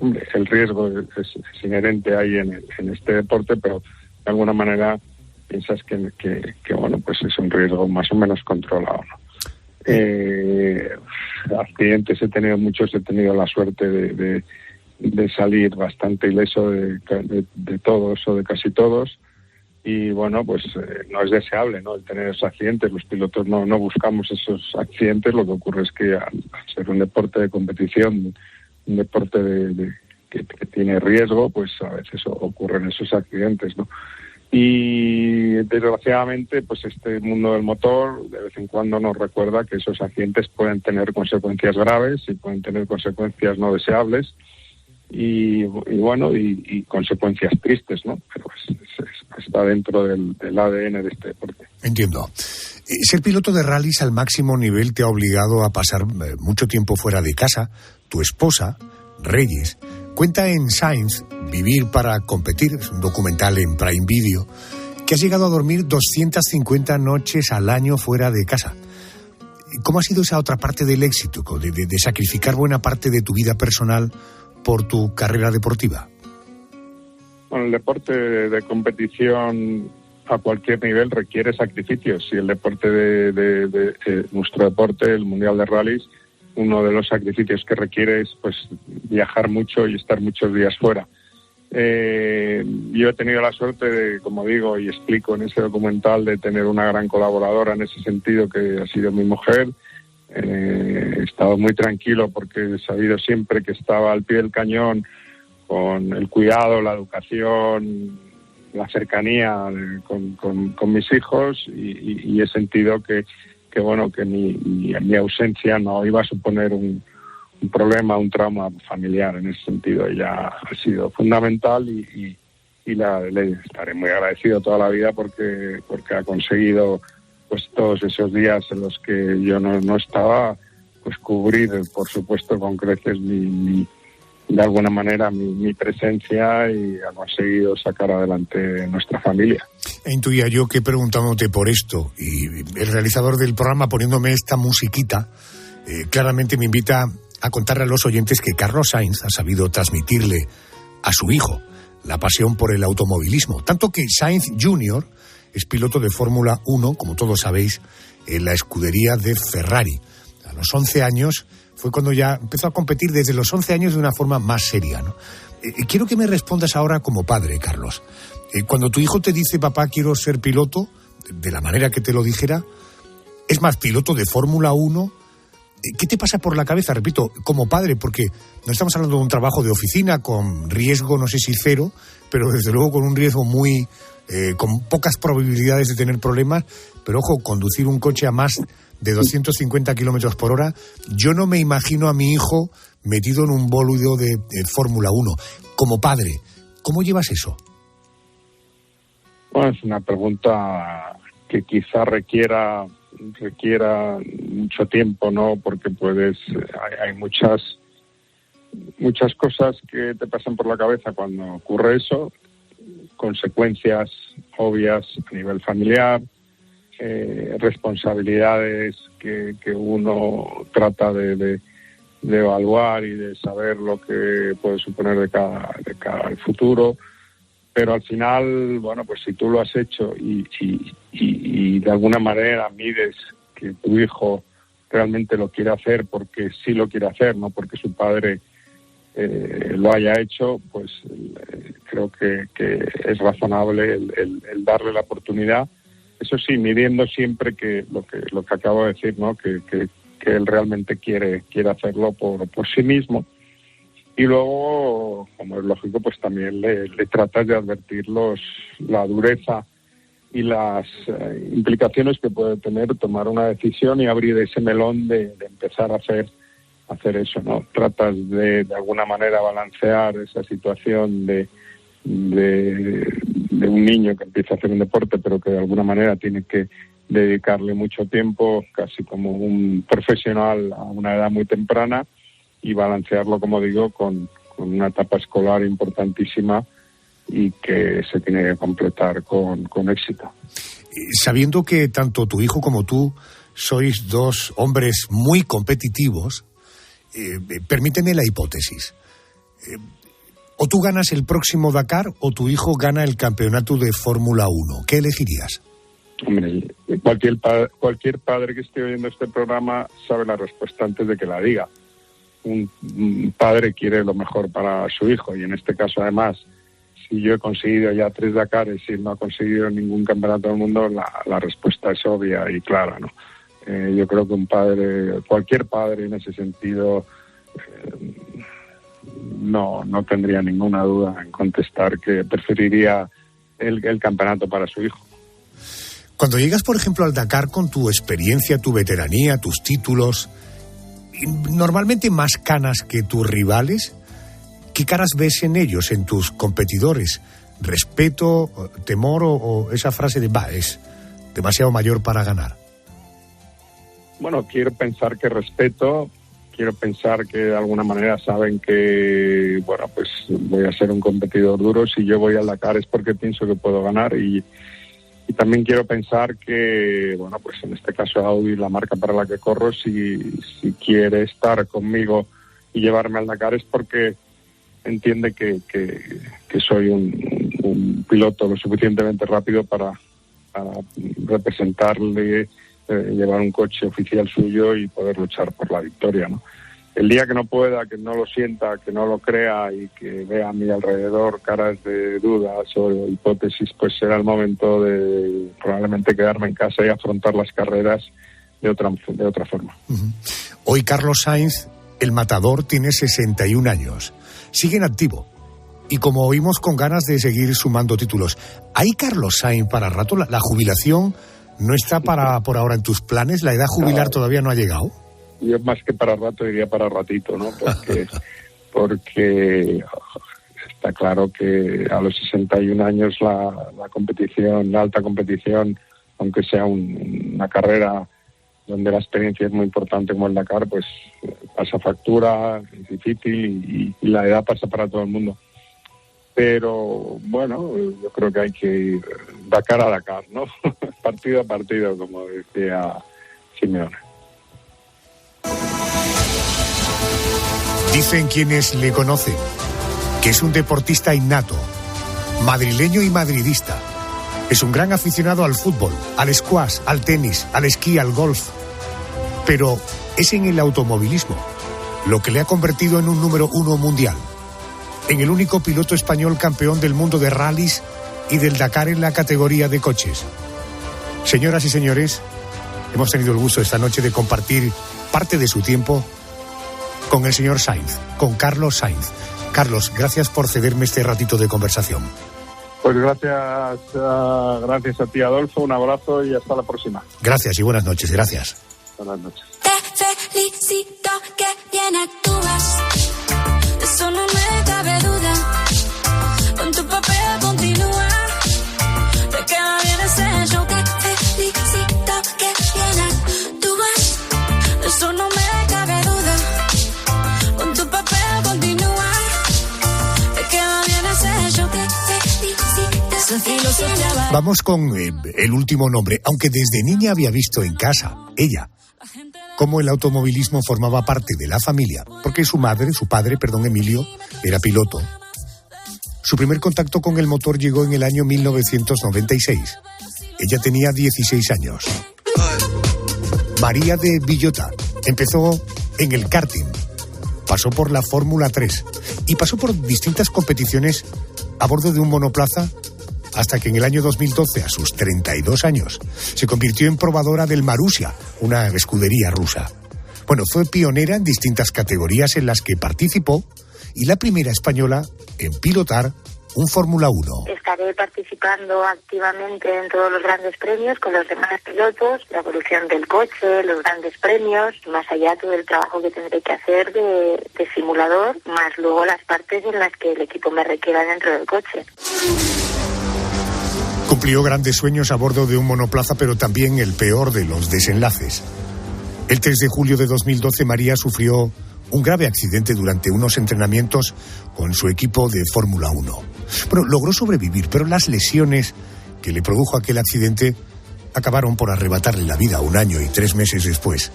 hombre, el riesgo es inherente ahí en este deporte, pero de alguna manera piensas que bueno, pues es un riesgo más o menos controlado, ¿no? Accidentes he tenido muchos, he tenido la suerte de salir bastante ileso de todos o de casi todos, y bueno, pues no es deseable, ¿no?, el tener esos accidentes. Los pilotos no buscamos esos accidentes. Lo que ocurre es que al ser un deporte de competición, un deporte que tiene riesgo, pues a veces ocurren esos accidentes, ¿no? Y desgraciadamente, pues este mundo del motor de vez en cuando nos recuerda que esos accidentes pueden tener consecuencias graves y pueden tener consecuencias no deseables y bueno, y consecuencias tristes, ¿no? Pero está dentro del ADN de este deporte. Entiendo. Ser piloto de rallies al máximo nivel te ha obligado a pasar mucho tiempo fuera de casa. Tu esposa, Reyes, cuenta en Sainz, Vivir para competir, es un documental en Prime Video, que has llegado a dormir 250 noches al año fuera de casa. ¿Cómo ha sido esa otra parte del éxito, de sacrificar buena parte de tu vida personal por tu carrera deportiva? Bueno, el deporte de competición a cualquier nivel requiere sacrificios, y el deporte de nuestro deporte, el Mundial de Rallys, uno de los sacrificios que requiere es pues viajar mucho y estar muchos días fuera. Yo he tenido la suerte de, como digo y explico en ese documental, de tener una gran colaboradora en ese sentido, que ha sido mi mujer. He estado muy tranquilo porque he sabido siempre que estaba al pie del cañón con el cuidado, la educación, la cercanía con mis hijos, y he sentido que bueno, que mi ausencia no iba a suponer un problema, un trauma familiar. En ese sentido ella ha sido fundamental y le estaré muy agradecido toda la vida porque ha conseguido pues todos esos días en los que yo no estaba, pues cubrir, por supuesto, con creces de alguna manera mi presencia, y ha conseguido sacar adelante nuestra familia. Intuía yo que, preguntándote por esto, y el realizador del programa poniéndome esta musiquita, claramente me invita a contarle a los oyentes que Carlos Sainz ha sabido transmitirle a su hijo la pasión por el automovilismo, tanto que Sainz Jr. es piloto de Fórmula 1, como todos sabéis, en la escudería de Ferrari. A los 11 años fue cuando ya empezó a competir, desde los 11 años, de una forma más seria, ¿no? Quiero que me respondas ahora como padre, Carlos. Cuando tu hijo te dice, papá, quiero ser piloto, de la manera que te lo dijera, es más, piloto de Fórmula 1, ¿qué te pasa por la cabeza? Repito, como padre, porque no estamos hablando de un trabajo de oficina con riesgo, no sé si cero, pero desde luego con un riesgo muy... con pocas probabilidades de tener problemas, pero ojo, conducir un coche a más de 250 kilómetros por hora, yo no me imagino a mi hijo metido en un bólido de Fórmula 1. Como padre, ¿cómo llevas eso? Bueno, es una pregunta que quizá requiera mucho tiempo, ¿no? Porque hay muchas cosas que te pasan por la cabeza cuando ocurre eso, consecuencias obvias a nivel familiar, responsabilidades que uno trata de evaluar y de saber lo que puede suponer de cara al futuro, pero al final, bueno, pues si tú lo has hecho y de alguna manera mides que tu hijo realmente lo quiere hacer porque sí lo quiere hacer, no porque su padre lo haya hecho, pues creo que es razonable el darle la oportunidad. Eso sí, midiendo siempre que lo que acabo de decir, ¿no? Que él realmente quiere hacerlo por sí mismo. Y luego, como es lógico, pues también le tratas de advertir la dureza y las implicaciones que puede tener tomar una decisión y abrir ese melón de empezar a hacer eso, ¿no? Tratas de alguna manera balancear esa situación de un niño que empieza a hacer un deporte, pero que de alguna manera tiene que dedicarle mucho tiempo, casi como un profesional a una edad muy temprana, y balancearlo, como digo, con una etapa escolar importantísima y que se tiene que completar con éxito. Sabiendo que tanto tu hijo como tú sois dos hombres muy competitivos, permíteme la hipótesis. O tú ganas el próximo Dakar o tu hijo gana el campeonato de Fórmula 1. ¿Qué elegirías? Hombre, cualquier padre que esté oyendo este programa sabe la respuesta antes de que la diga. Un padre quiere lo mejor para su hijo, y en este caso, además, si yo he conseguido ya 3 Dakares y no ha conseguido ningún campeonato del mundo, la respuesta es obvia y clara, ¿no? Yo creo que cualquier padre en ese sentido, no tendría ninguna duda en contestar que preferiría el campeonato para su hijo. Cuando llegas, por ejemplo, al Dakar con tu experiencia, tu veteranía, tus títulos, normalmente más canas que tus rivales, ¿qué caras ves en ellos, en tus competidores? ¿Respeto, temor o esa frase de es demasiado mayor para ganar? Bueno, quiero pensar que respeto, quiero pensar que de alguna manera saben que, bueno, pues voy a ser un competidor duro. Si yo voy al Dakar es porque pienso que puedo ganar, y también quiero pensar que, bueno, pues en este caso Audi, la marca para la que corro, si quiere estar conmigo y llevarme al Dakar es porque entiende que soy un piloto lo suficientemente rápido para representarle, llevar un coche oficial suyo y poder luchar por la victoria, ¿no? El día que no pueda, que no lo sienta, que no lo crea y que vea a mi alrededor caras de dudas o hipótesis, pues será el momento de probablemente quedarme en casa y afrontar las carreras de otra forma. Uh-huh. Hoy Carlos Sainz, el matador, tiene 61 años. Sigue en activo y, como oímos, con ganas de seguir sumando títulos. ¿Hay Carlos Sainz para rato? ¿La jubilación no está por ahora en tus planes? ¿La edad jubilar todavía no ha llegado? Yo más que para rato diría para ratito, ¿no? Porque está claro que a los 61 años la competición, la alta competición, aunque sea una carrera donde la experiencia es muy importante como el Dakar, pues pasa factura, es difícil y la edad pasa para todo el mundo. Pero bueno, yo creo que hay que ir Dakar a Dakar, ¿no? Partido a partido, como decía Simeone. Dicen quienes le conocen que es un deportista innato, madrileño y madridista. Es un gran aficionado al fútbol, al squash, al tenis, al esquí, al golf. Pero es en el automovilismo lo que le ha convertido en un número 1 mundial, en el único piloto español campeón del mundo de rallies y del Dakar en la categoría de coches. Señoras y señores, hemos tenido el gusto esta noche de compartir parte de su tiempo con el señor Sainz, con Carlos Sainz. Carlos, gracias por cederme este ratito de conversación. Pues gracias a ti, Adolfo, un abrazo y hasta la próxima. Gracias y buenas noches, gracias. Buenas noches. Te felicito que bien actúas, eso no me cabe duda, con tu papel continúa, te queda bien ese show. Te felicito que bien actúas, eso no me cabe duda, con tu papel continúa, te queda bien ese show. Te felicito, esa filosofía va Vamos con el último nombre, aunque desde niña había visto en casa, ella, cómo el automovilismo formaba parte de la familia, porque su padre, Emilio, era piloto. Su primer contacto con el motor llegó en el año 1996. Ella tenía 16 años. María de Villota empezó en el karting, pasó por la Fórmula 3 y pasó por distintas competiciones a bordo de un monoplaza hasta que en el año 2012, a sus 32 años, se convirtió en probadora del Marussia, una escudería rusa. Bueno, fue pionera en distintas categorías en las que participó y la primera española en pilotar un Fórmula 1. Estaré participando activamente en todos los grandes premios con los demás pilotos, la evolución del coche, los grandes premios, más allá todo el trabajo que tendré que hacer de simulador, más luego las partes en las que el equipo me requiera dentro del coche. Cumplió grandes sueños a bordo de un monoplaza, pero también el peor de los desenlaces. El 3 de julio de 2012, María sufrió un grave accidente durante unos entrenamientos con su equipo de Fórmula 1. Bueno, logró sobrevivir, pero las lesiones que le produjo aquel accidente acabaron por arrebatarle la vida 1 año y 3 meses después.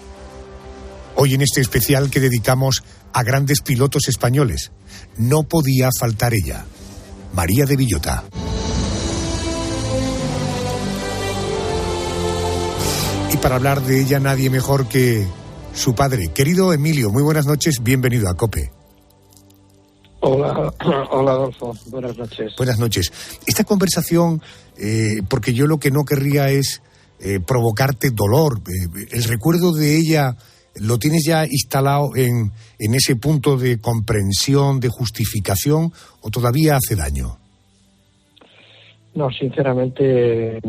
Hoy en este especial que dedicamos a grandes pilotos españoles, no podía faltar ella, María de Villota. Y para hablar de ella nadie mejor que su padre. Querido Emilio, muy buenas noches, bienvenido a COPE. Hola Adolfo, buenas noches. Buenas noches. Esta conversación, porque yo lo que no querría es provocarte dolor. El recuerdo de ella lo tienes ya instalado en ese punto de comprensión, de justificación, o todavía hace daño. No, sinceramente,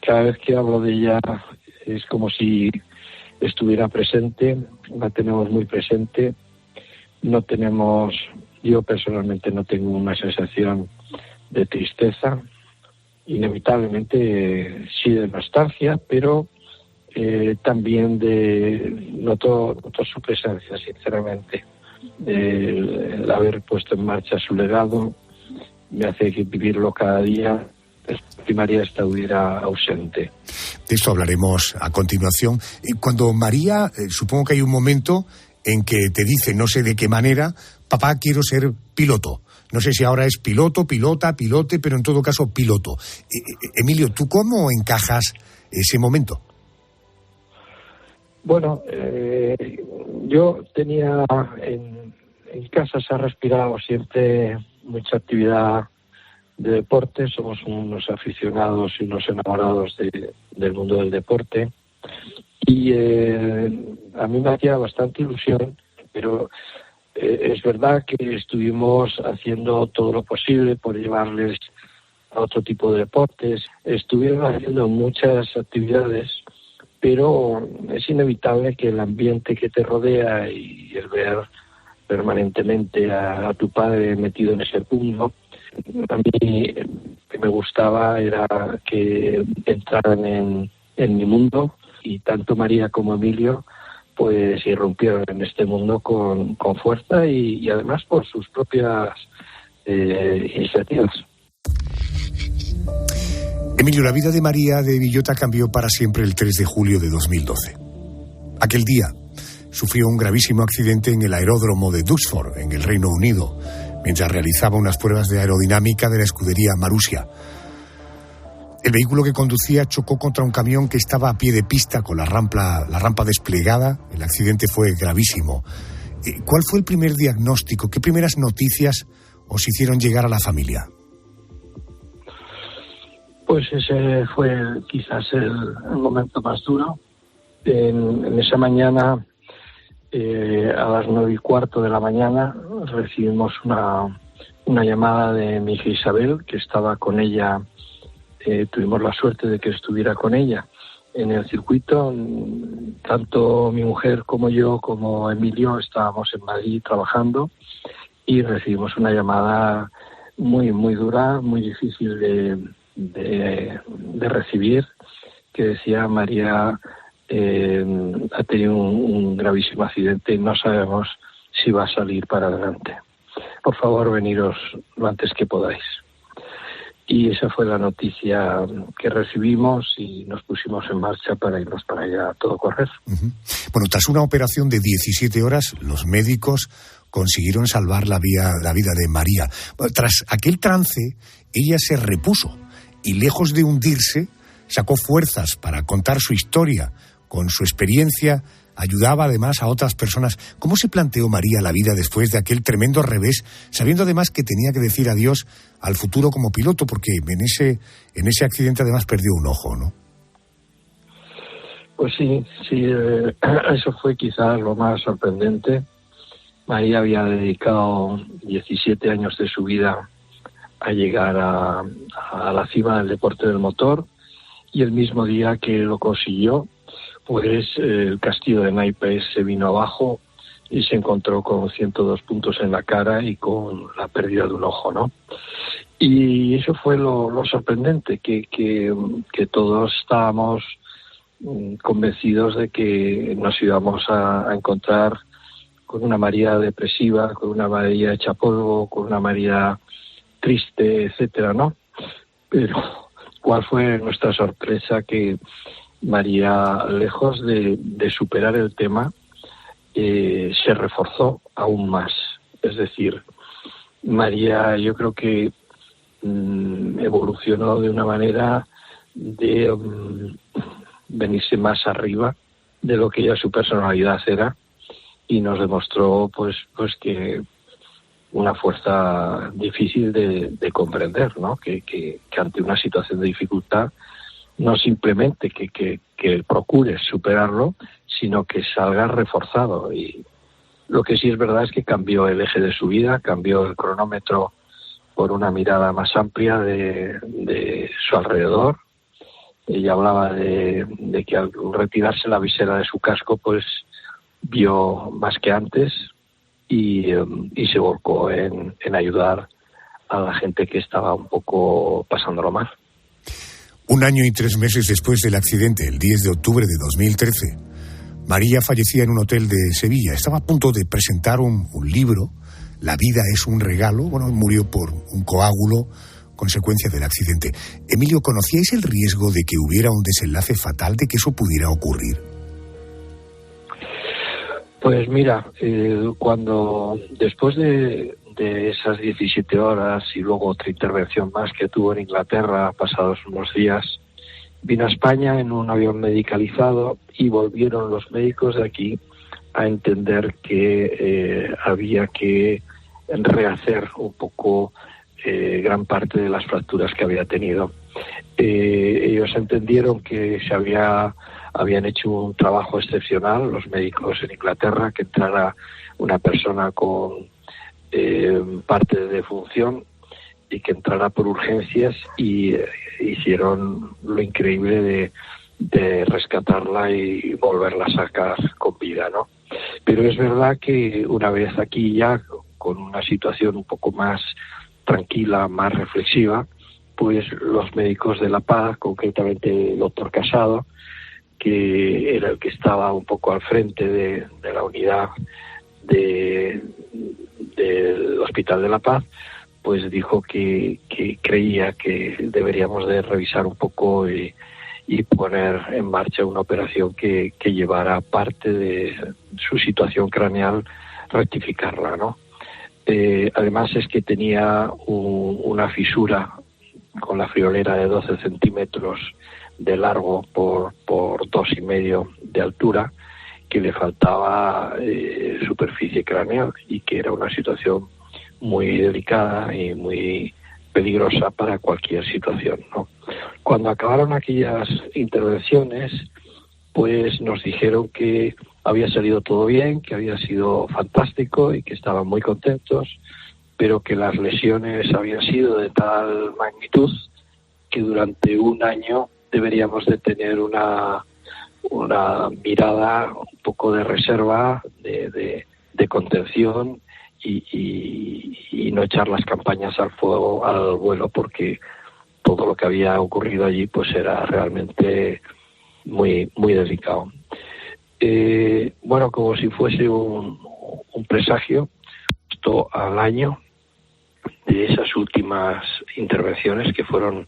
cada vez que hablo de ella es como si estuviera presente, la tenemos muy presente. Yo personalmente no tengo una sensación de tristeza, inevitablemente sí de nostalgia, pero también noto su presencia, sinceramente. El haber puesto en marcha su legado me hace vivirlo cada día. Si María estuviera ausente. De esto hablaremos a continuación. Cuando María, supongo que hay un momento en que te dice, no sé de qué manera, papá, quiero ser piloto. No sé si ahora es piloto, pilota, pilote, pero en todo caso piloto. Emilio, ¿tú cómo encajas ese momento? Bueno, yo tenía en casa, se ha respirado siempre mucha actividad de deporte. Somos unos aficionados y unos enamorados del mundo del deporte. Y a mí me hacía bastante ilusión, pero es verdad que estuvimos haciendo todo lo posible por llevarles a otro tipo de deportes. Estuvieron haciendo muchas actividades, pero es inevitable que el ambiente que te rodea y el ver permanentemente a tu padre metido en ese mundo, a mí me gustaba era que entraran en mi mundo, y tanto María como Emilio pues irrumpieron en este mundo con fuerza y además por sus propias iniciativas. Emilio, la vida de María de Villota cambió para siempre el 3 de julio de 2012. Aquel día sufrió un gravísimo accidente en el aeródromo de Duxford, en el Reino Unido, mientras realizaba unas pruebas de aerodinámica de la escudería Marussia. El vehículo que conducía chocó contra un camión que estaba a pie de pista con la rampa desplegada. El accidente fue gravísimo. ¿Cuál fue el primer diagnóstico? ¿Qué primeras noticias os hicieron llegar a la familia? Pues ese fue quizás el momento más duro. En esa mañana, a las 9:15 de la mañana, recibimos una llamada de mi hija Isabel, que estaba con ella. Tuvimos la suerte de que estuviera con ella en el circuito. Tanto mi mujer como yo, como Emilio, estábamos en Madrid trabajando y recibimos una llamada muy, muy dura, muy difícil de recibir, que decía: María ha tenido un gravísimo accidente y no sabemos si va a salir para adelante. Por favor, veniros lo antes que podáis. Y esa fue la noticia que recibimos y nos pusimos en marcha para irnos para allá a todo correr. Bueno, tras una operación de 17 horas, los médicos consiguieron salvar la vida de María. Tras aquel trance, ella se repuso y, lejos de hundirse, sacó fuerzas para contar su historia. Con su experiencia, ayudaba además a otras personas. ¿Cómo se planteó María la vida después de aquel tremendo revés, sabiendo además que tenía que decir adiós al futuro como piloto, porque en ese accidente además perdió un ojo, ¿no? Pues sí, eso fue quizás lo más sorprendente. María había dedicado 17 años de su vida a llegar a la cima del deporte del motor, y el mismo día que lo consiguió, pues el castillo de naipes se vino abajo y se encontró con 102 puntos en la cara y con la pérdida de un ojo, ¿no? Y eso fue lo sorprendente, que todos estábamos convencidos de que nos íbamos a encontrar con una María depresiva, con una María hecha polvo, con una María triste, etcétera, ¿no? Pero ¿cuál fue nuestra sorpresa? Que María, lejos de superar el tema, se reforzó aún más. Es decir, María, yo creo que evolucionó de una manera de venirse más arriba de lo que ya su personalidad era, y nos demostró pues que una fuerza difícil de comprender, ¿no? Que ante una situación de dificultad no simplemente que procures superarlo, sino que salgas reforzado. Y lo que sí es verdad es que cambió el eje de su vida, cambió el cronómetro por una mirada más amplia de su alrededor. Ella hablaba de que al retirarse la visera de su casco, pues vio más que antes y se volcó en ayudar a la gente que estaba un poco pasándolo mal. 1 año y 3 meses después del accidente, el 10 de octubre de 2013, María fallecía en un hotel de Sevilla. Estaba a punto de presentar un libro, La vida es un regalo. Bueno, murió por un coágulo, consecuencia del accidente. Emilio, ¿conocíais el riesgo de que hubiera un desenlace fatal, de que eso pudiera ocurrir? Pues mira, cuando después de esas 17 horas y luego otra intervención más que tuvo en Inglaterra pasados unos días, vino a España en un avión medicalizado y volvieron los médicos de aquí a entender que había que rehacer un poco gran parte de las fracturas que había tenido. Ellos entendieron que habían hecho un trabajo excepcional, los médicos en Inglaterra, que entrara una persona con parte de defunción y que entrara por urgencias, y hicieron lo increíble de rescatarla y volverla a sacar con vida, ¿no? Pero es verdad que una vez aquí ya, con una situación un poco más tranquila, más reflexiva, pues los médicos de La Paz, concretamente el doctor Casado, que era el que estaba un poco al frente de la unidad del Hospital de La Paz, pues dijo que creía que deberíamos de revisar un poco y poner en marcha una operación que llevara parte de su situación craneal, rectificarla, ¿no? Además es que tenía una fisura con la friolera de 12 centímetros de largo por 2,5 de altura, que le faltaba superficie craneal, y que era una situación muy delicada y muy peligrosa para cualquier situación, ¿no? Cuando acabaron aquellas intervenciones, pues nos dijeron que había salido todo bien, que había sido fantástico y que estaban muy contentos, pero que las lesiones habían sido de tal magnitud que durante 1 año deberíamos de tener una mirada un poco de reserva, de contención, y no echar las campañas al vuelo, porque todo lo que había ocurrido allí pues era realmente muy, muy delicado. Bueno, como si fuese un presagio, justo al año de esas últimas intervenciones que fueron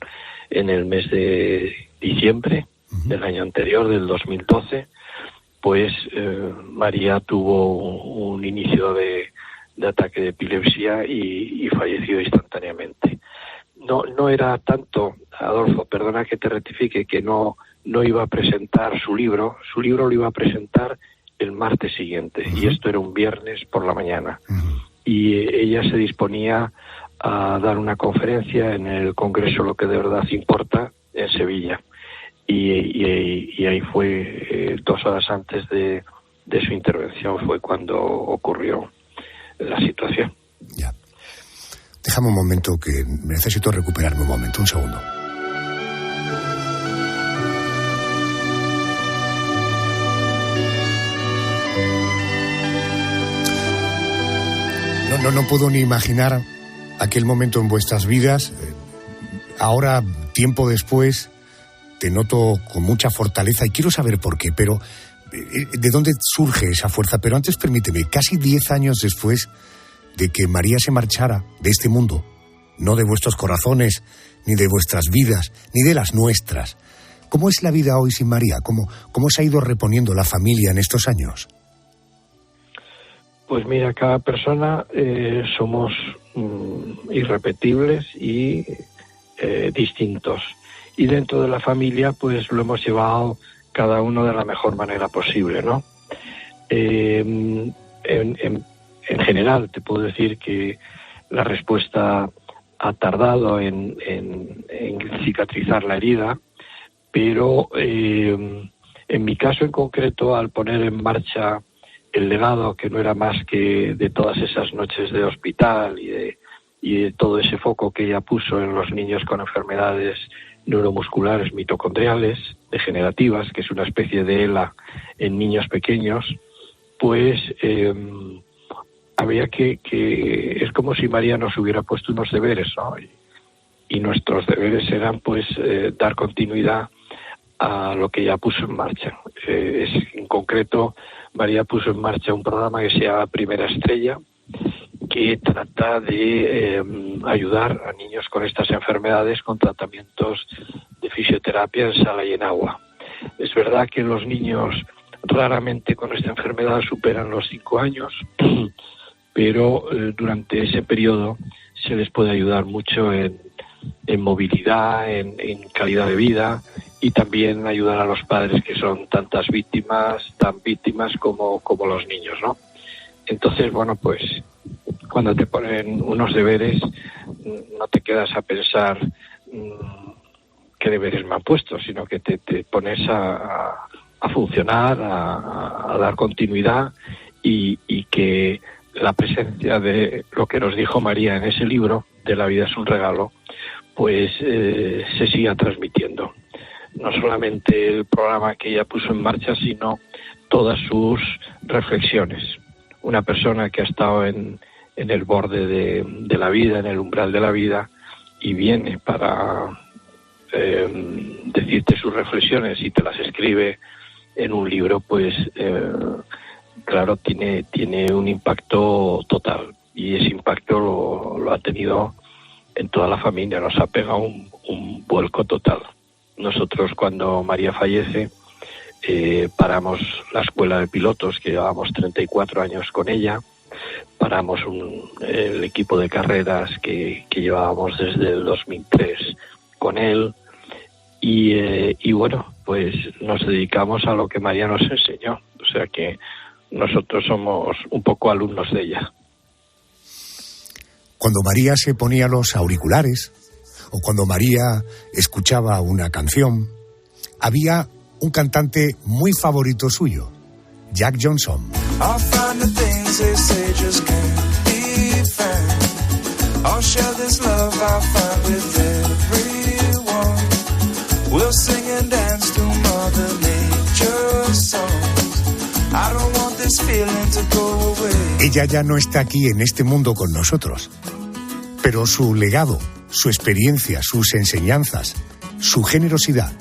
en el mes de diciembre del año anterior, del 2012, pues María tuvo un inicio de ataque de epilepsia y falleció instantáneamente. No era tanto, Adolfo, perdona que te rectifique, que no iba a presentar su libro lo iba a presentar el martes siguiente, y esto era un viernes por la mañana. Y ella se disponía a dar una conferencia en el Congreso Lo que de verdad importa, en Sevilla. Y ahí fue, 2 horas antes de su intervención, fue cuando ocurrió la situación. Ya. Déjame un momento, que necesito recuperarme un momento, un segundo. No puedo ni imaginar aquel momento en vuestras vidas. Ahora, tiempo después, te noto con mucha fortaleza y quiero saber por qué, pero ¿de dónde surge esa fuerza? Pero antes, permíteme, casi 10 años después de que María se marchara de este mundo, no de vuestros corazones, ni de vuestras vidas, ni de las nuestras, ¿cómo es la vida hoy sin María? ¿Cómo se ha ido reponiendo la familia en estos años? Pues mira, cada persona somos irrepetibles y distintos. Y dentro de la familia, pues lo hemos llevado cada uno de la mejor manera posible, ¿no? En general, te puedo decir que la respuesta ha tardado en cicatrizar la herida, pero en mi caso en concreto, al poner en marcha el legado, que no era más que de todas esas noches de hospital y de todo ese foco que ella puso en los niños con enfermedades neuromusculares mitocondriales degenerativas, que es una especie de ELA en niños pequeños, pues había que es como si María nos hubiera puesto unos deberes, ¿no? Y nuestros deberes eran pues dar continuidad a lo que ella puso en marcha. En concreto, María puso en marcha un programa que se llama Primera Estrella, que trata de ayudar a niños con estas enfermedades con tratamientos de fisioterapia en sala y en agua. Es verdad que los niños raramente con esta enfermedad superan los 5 años, pero durante ese periodo se les puede ayudar mucho en movilidad, en calidad de vida, y también ayudar a los padres que son tan víctimas como los niños, ¿no? Entonces, bueno, pues cuando te ponen unos deberes, no te quedas a pensar qué deberes me han puesto, sino que te pones a funcionar, a dar continuidad y que la presencia de lo que nos dijo María en ese libro, de La vida es un regalo, pues se siga transmitiendo. No solamente el programa que ella puso en marcha, sino todas sus reflexiones. Una persona que ha estado en el borde de la vida, en el umbral de la vida, y viene para decirte sus reflexiones y te las escribe en un libro, pues claro, tiene un impacto total, y ese impacto lo ha tenido en toda la familia, nos ha pegado un vuelco total. Nosotros, cuando María fallece, paramos la escuela de pilotos, que llevábamos 34 años con ella, paramos el equipo de carreras que llevábamos desde el 2003 con él, y bueno, pues nos dedicamos a lo que María nos enseñó, o sea que nosotros somos un poco alumnos de ella. Cuando María se ponía los auriculares, o cuando María escuchaba una canción, había un cantante muy favorito suyo, Jack Johnson. Ella ya no está aquí en este mundo con nosotros, pero su legado, su experiencia, sus enseñanzas, su generosidad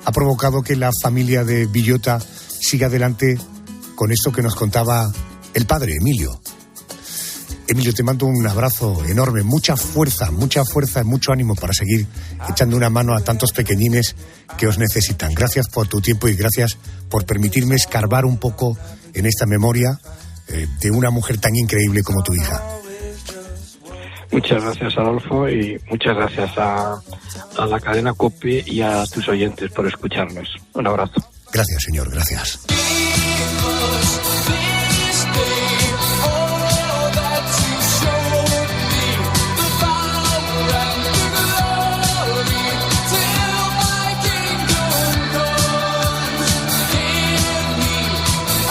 ha provocado que la familia de Villota siga adelante con esto que nos contaba el padre Emilio. Emilio, te mando un abrazo enorme, mucha fuerza y mucho ánimo para seguir echando una mano a tantos pequeñines que os necesitan. Gracias por tu tiempo y gracias por permitirme escarbar un poco en esta memoria de una mujer tan increíble como tu hija. Muchas gracias, Adolfo, y muchas gracias a la cadena COPE y a tus oyentes por escucharnos. Un abrazo. Gracias, señor, gracias.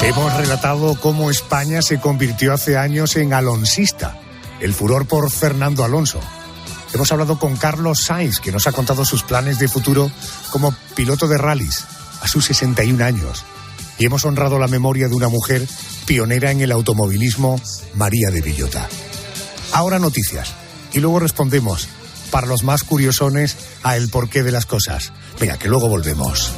Hemos relatado cómo España se convirtió hace años en alonsista, el furor por Fernando Alonso. Hemos hablado con Carlos Sainz, que nos ha contado sus planes de futuro como piloto de rallies a sus 61 años. Y hemos honrado la memoria de una mujer pionera en el automovilismo, María de Villota. Ahora noticias, y luego respondemos, para los más curiosones, a el porqué de las cosas. Venga, que luego volvemos.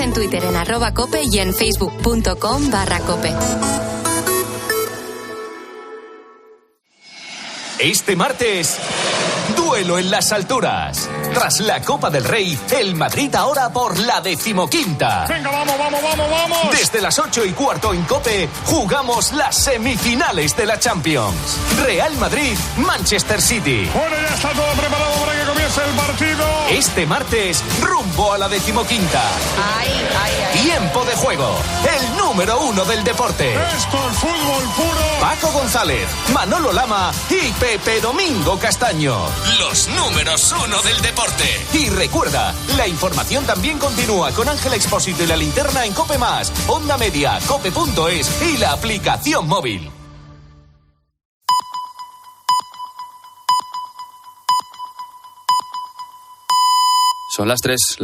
En Twitter en @cope y en facebook.com/cope. Este martes, duelo en las alturas. Tras la Copa del Rey, el Madrid ahora por la 15ª. Venga, vamos. Desde las 8:15 en COPE, jugamos las semifinales de la Champions. Real Madrid, Manchester City. Bueno, ya está todo preparado para que comience el partido. Este martes, rumbo a la 15ª. Tiempo de juego, el número 1 del deporte. Esto es fútbol puro. Paco González, Manolo Lama y Pepe Domingo Castaño. Los números 1 del deporte. Y recuerda, la información también continúa con Ángel Expósito y la linterna en COPE+, Onda Media, cope.es y la aplicación móvil. Son las 3.